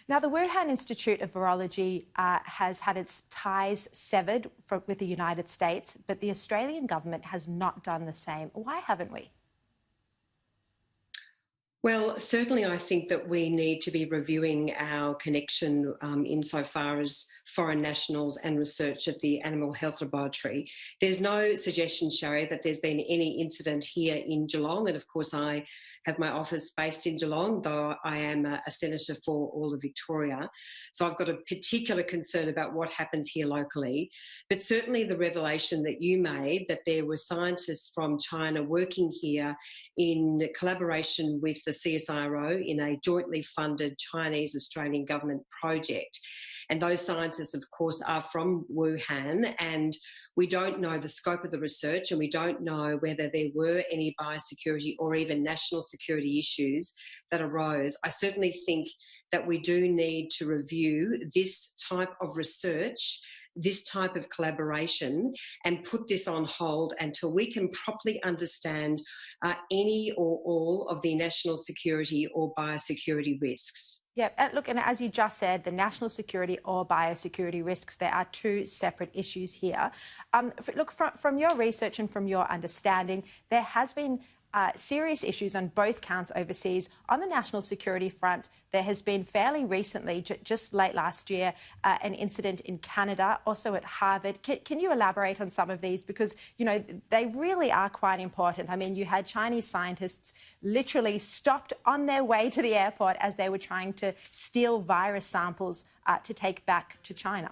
Now, the Wuhan Institute of Virology has had its ties severed with the United States, but the Australian government has not done the same. Why haven't we? Well, certainly I think that we need to be reviewing our connection insofar as foreign nationals and research at the Animal Health Laboratory. There's no suggestion, Sharri, that there's been any incident here in Geelong, and of course I have my office based in Geelong, though I am a senator for all of Victoria. So I've got a particular concern about what happens here locally. But certainly the revelation that you made, that there were scientists from China working here in collaboration with the CSIRO in a jointly funded Chinese-Australian government project. And those scientists, of course, are from Wuhan, and we don't know the scope of the research, and we don't know whether there were any biosecurity or even national security issues that arose. I certainly think that we do need to review this type of research, this type of collaboration, and put this on hold until we can properly understand any or all of the national security or biosecurity risks. Yeah, look, and as you just said, the national security or biosecurity risks, there are two separate issues here. Look, from your research and from your understanding, there has been serious issues on both counts overseas. On the national security front, there has been fairly recently, just late last year, an incident in Canada, also at Harvard. Can you elaborate on some of these? Because, you know, they really are quite important. I mean, you had Chinese scientists literally stopped on their way to the airport as they were trying to steal virus samples to take back to China.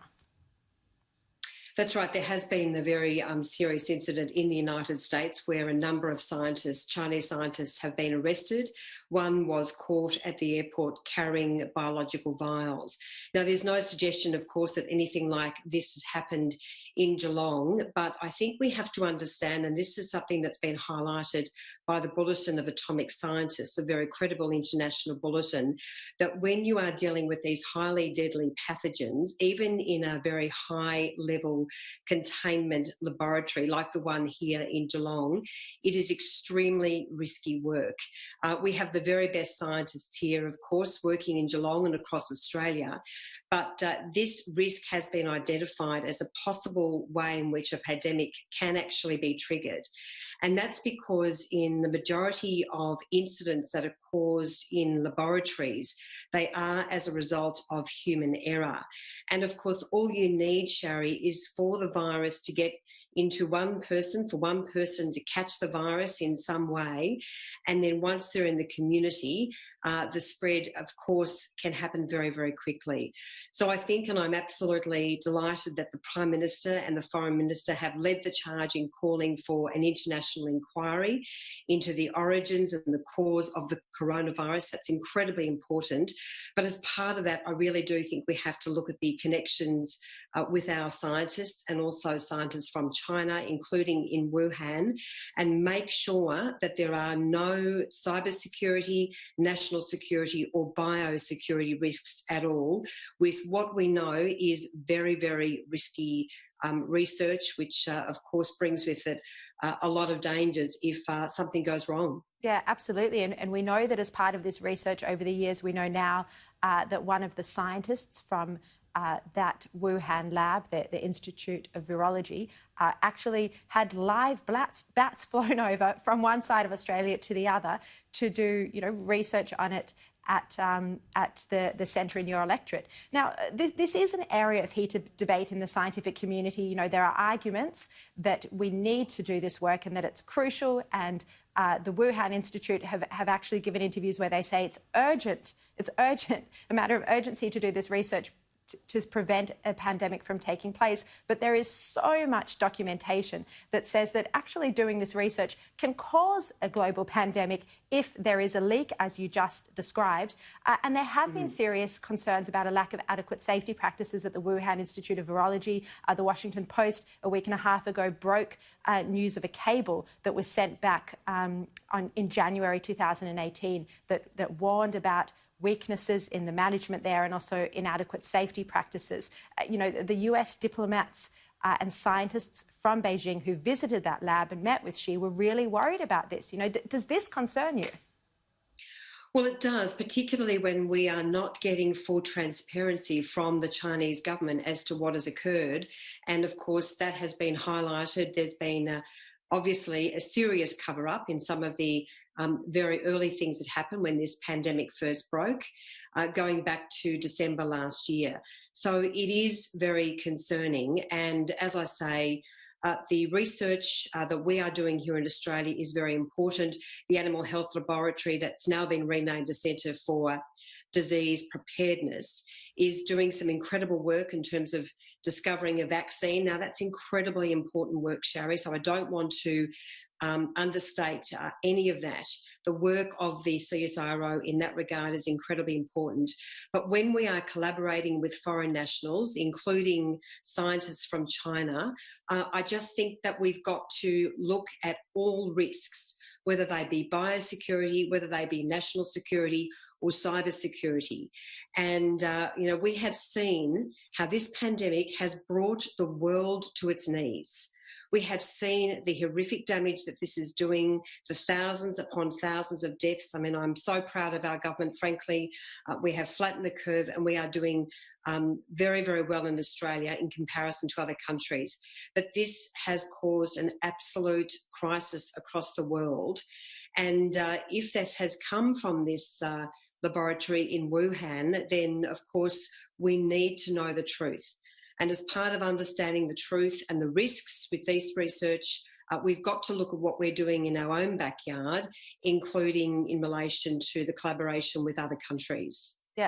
That's right. There has been a very serious incident in the United States where a number of scientists, Chinese scientists, have been arrested. One was caught at the airport carrying biological vials. Now, there's no suggestion, of course, that anything like this has happened in Geelong, but I think we have to understand, and this is something that's been highlighted by the Bulletin of Atomic Scientists, a very credible international bulletin, that when you are dealing with these highly deadly pathogens, even in a very high level containment laboratory like the one here in Geelong, it is extremely risky work. We have the very best scientists here, of course, working in Geelong and across Australia, but this risk has been identified as a possible way in which a pandemic can actually be triggered. And that's because in the majority of incidents that are caused in laboratories, they are as a result of human error. And of course, all you need, Sharri, is for the virus to get into one person, for one person to catch the virus in some way. And then once they're in the community, the spread, of course, can happen very, very quickly. So I think, and I'm absolutely delighted that the Prime Minister and the Foreign Minister have led the charge in calling for an international inquiry into the origins and the cause of the coronavirus. That's incredibly important. But as part of that, I really do think we have to look at the connections with our scientists and also scientists from China, including in Wuhan, and make sure that there are no cybersecurity, national security or biosecurity risks at all with what we know is very, very risky research, which of course brings with it a lot of dangers if something goes wrong. Yeah, absolutely. And we know that as part of this research over the years, we know now that one of the scientists from that Wuhan lab, the Institute of Virology, actually had live bats flown over from one side of Australia to the other to do, research on it at the centre in your electorate. Now, this is an area of heated debate in the scientific community. You know, there are arguments that we need to do this work and that it's crucial, and the Wuhan Institute have actually given interviews where they say it's urgent, a matter of urgency to do this research to prevent a pandemic from taking place. But there is so much documentation that says that actually doing this research can cause a global pandemic if there is a leak, as you just described. And there have been serious concerns about a lack of adequate safety practices at the Wuhan Institute of Virology. The Washington Post a week and a half ago broke news of a cable that was sent back in January 2018 that warned about weaknesses in the management there and also inadequate safety practices. The US diplomats and scientists from Beijing who visited that lab and met with Xi were really worried about this. Does this concern you? Well, it does, particularly when we are not getting full transparency from the Chinese government as to what has occurred. And of course, that has been highlighted. There's been obviously a serious cover up in some of the very early things that happened when this pandemic first broke, going back to December last year. So it is very concerning. And as I say, the research that we are doing here in Australia is very important. The Animal Health Laboratory, that's now been renamed a Centre for Disease Preparedness, is doing some incredible work in terms of discovering a vaccine. Now, that's incredibly important work, Sharri, so I don't want to understate any of that. The work of the CSIRO in that regard is incredibly important. But when we are collaborating with foreign nationals, including scientists from China, I just think that we've got to look at all risks, whether they be biosecurity, whether they be national security or cybersecurity. And, we have seen how this pandemic has brought the world to its knees. We have seen the horrific damage that this is doing, the thousands upon thousands of deaths. I mean, I'm so proud of our government, frankly. We have flattened the curve and we are doing very, very well in Australia in comparison to other countries. But this has caused an absolute crisis across the world. And if that has come from this laboratory in Wuhan, then, of course, we need to know the truth. And as part of understanding the truth and the risks with this research, we've got to look at what we're doing in our own backyard, including in relation to the collaboration with other countries.